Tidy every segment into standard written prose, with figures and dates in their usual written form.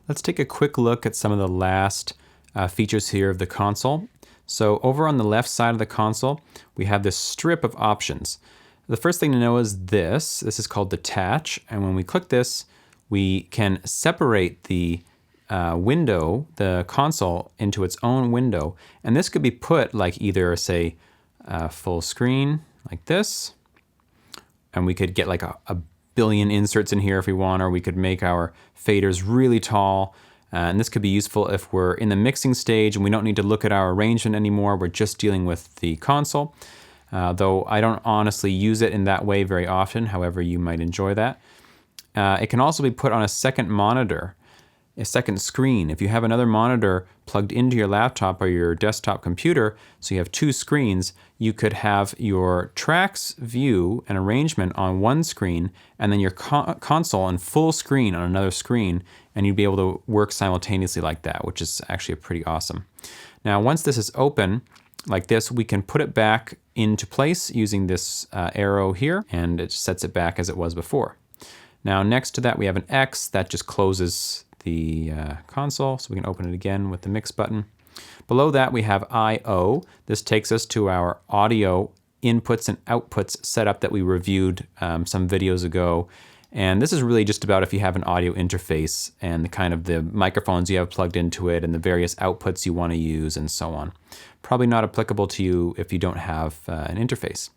Let's take a quick look at some of the last features here of the console. So over on the left side of the console, we have this strip of options. The first thing to know is this. This is called detach, and when we click this, we can separate the window, the console, into its own window. And this could be put like either, say, full screen, like this. And we could get like a billion inserts in here if we want, or we could make our faders really tall. And this could be useful if we're in the mixing stage and we don't need to look at our arrangement anymore. We're just dealing with the console. Though I don't honestly use it in that way very often, however you might enjoy that. It can also be put on a second monitor, a second screen. If you have another monitor plugged into your laptop or your desktop computer, so you have two screens, you could have your tracks view and arrangement on one screen and then your console in full screen on another screen, and you'd be able to work simultaneously like that, which is actually pretty awesome. Now, once this is open, like this, we can put it back into place using this arrow here, and it sets it back as it was before. Now, next to that, we have an X that just closes the console, so we can open it again with the mix button. Below that, we have I/O. This takes us to our audio inputs and outputs setup that we reviewed some videos ago. And this is really just about if you have an audio interface and the kind of the microphones you have plugged into it and the various outputs you want to use and so on. Probably not applicable to you if you don't have an interface.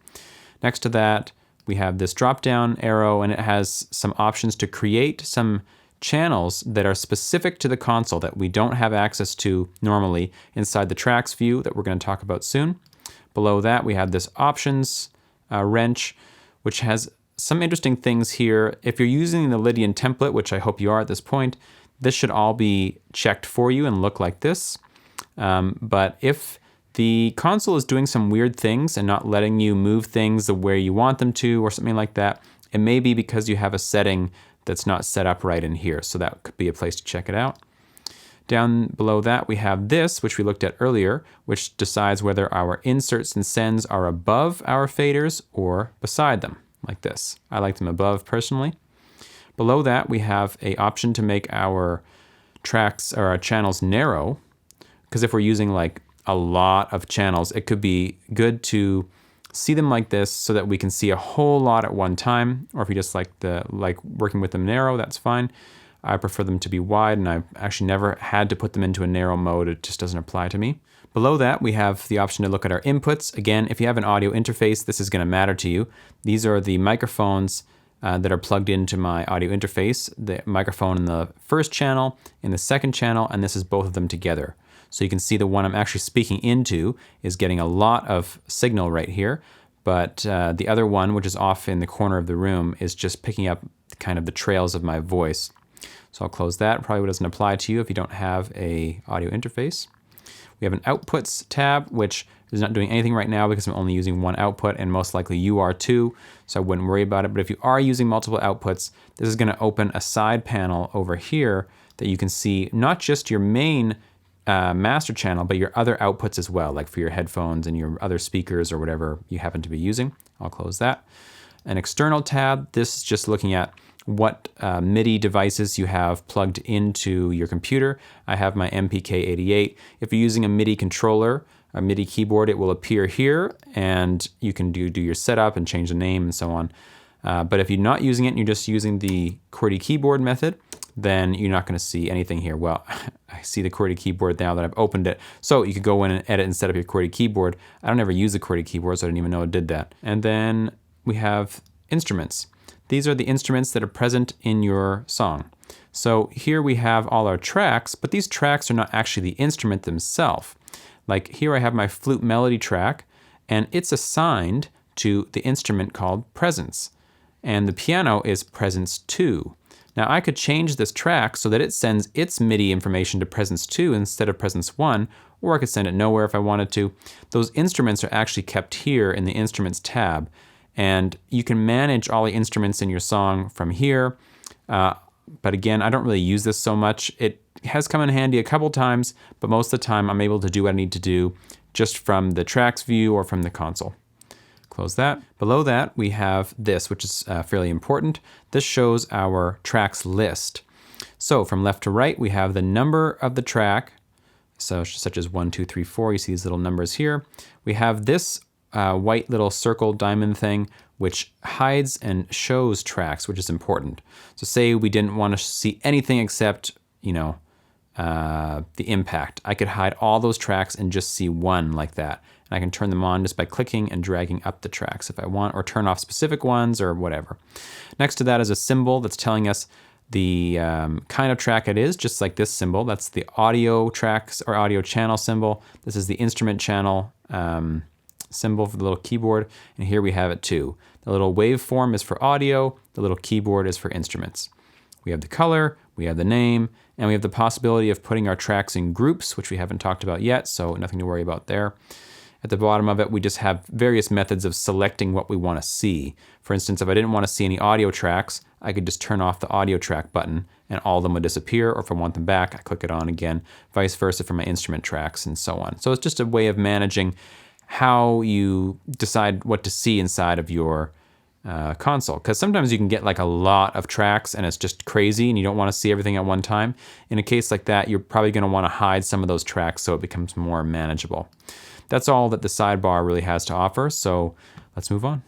Next to that, we have this drop-down arrow, and it has some options to create some channels that are specific to the console that we don't have access to normally inside the tracks view that we're going to talk about soon. Below that, we have this options wrench, which has some interesting things here. If you're using the Lydian template, which I hope you are at this point, this should all be checked for you and look like this. But if the console is doing some weird things and not letting you move things the way you want them to or something like that, it may be because you have a setting that's not set up right in here. So that could be a place to check it out. Down below that, we have this, which we looked at earlier, which decides whether our inserts and sends are above our faders or beside them, like this. I like them above personally. Below that, we have an option to make our tracks or our channels narrow, because if we're using like a lot of channels, it could be good to see them like this so that we can see a whole lot at one time. Or if you just like working with them narrow, that's fine. I prefer them to be wide, and I've actually never had to put them into a narrow mode. It just doesn't apply to me. Below that, we have the option to look at our inputs. Again, if you have an audio interface, this is going to matter to you. These are the microphones that are plugged into my audio interface. The microphone in the first channel, in the second channel, and this is both of them together. So you can see the one I'm actually speaking into is getting a lot of signal right here, but the other one, which is off in the corner of the room, is just picking up kind of the trails of my voice. So I'll close that. Probably doesn't apply to you if you don't have a audio interface. We have an outputs tab, which is not doing anything right now because I'm only using one output, and most likely you are too, so I wouldn't worry about it. But if you are using multiple outputs, this is going to open a side panel over here that you can see not just your main master channel, but your other outputs as well, like for your headphones and your other speakers or whatever you happen to be using. I'll close that. An external tab, this is just looking at what MIDI devices you have plugged into your computer. I have my MPK88. If you're using a MIDI controller, a MIDI keyboard, it will appear here, and you can do your setup and change the name and so on. But if you're not using it and you're just using the QWERTY keyboard method, then you're not going to see anything here. Well, I see the QWERTY keyboard now that I've opened it. So you could go in and edit and set up your QWERTY keyboard. I don't ever use the QWERTY keyboard, so I didn't even know it did that. And then we have instruments. These are the instruments that are present in your song. So here we have all our tracks, but these tracks are not actually the instrument themselves. Like here I have my flute melody track, and it's assigned to the instrument called presence. And the piano is presence 2. Now I could change this track so that it sends its MIDI information to presence 2 instead of presence 1, or I could send it nowhere if I wanted to. Those instruments are actually kept here in the Instruments tab, and you can manage all the instruments in your song from here. But again, I don't really use this so much. It has come in handy a couple times, but most of the time I'm able to do what I need to do just from the tracks view or from the console. Close that. Below that, we have this, which is fairly important. This shows our tracks list. So from left to right, we have the number of the track, so such as 1, 2, 3, 4. You see these little numbers here. We have this white little circle diamond thing, which hides and shows tracks, which is important. So say we didn't want to see anything except, you know, the impact. I could hide all those tracks and just see one like that. And I can turn them on just by clicking and dragging up the tracks if I want, or turn off specific ones or whatever. Next to that is a symbol that's telling us the kind of track it is, just like this symbol. That's the audio tracks or audio channel symbol. This is the instrument channel symbol for the little keyboard. And here we have it too. The little waveform is for audio. The little keyboard is for instruments. We have the color, we have the name, and we have the possibility of putting our tracks in groups, which we haven't talked about yet, so nothing to worry about there. At the bottom of it, we just have various methods of selecting what we want to see. For instance, if I didn't want to see any audio tracks, I could just turn off the audio track button and all of them would disappear, or if I want them back, I click it on again, vice versa for my instrument tracks and so on. So it's just a way of managing how you decide what to see inside of your console, because sometimes you can get like a lot of tracks and it's just crazy and you don't want to see everything at one time. In a case like that, you're probably going to want to hide some of those tracks so it becomes more manageable. That's all that the sidebar really has to offer, so let's move on.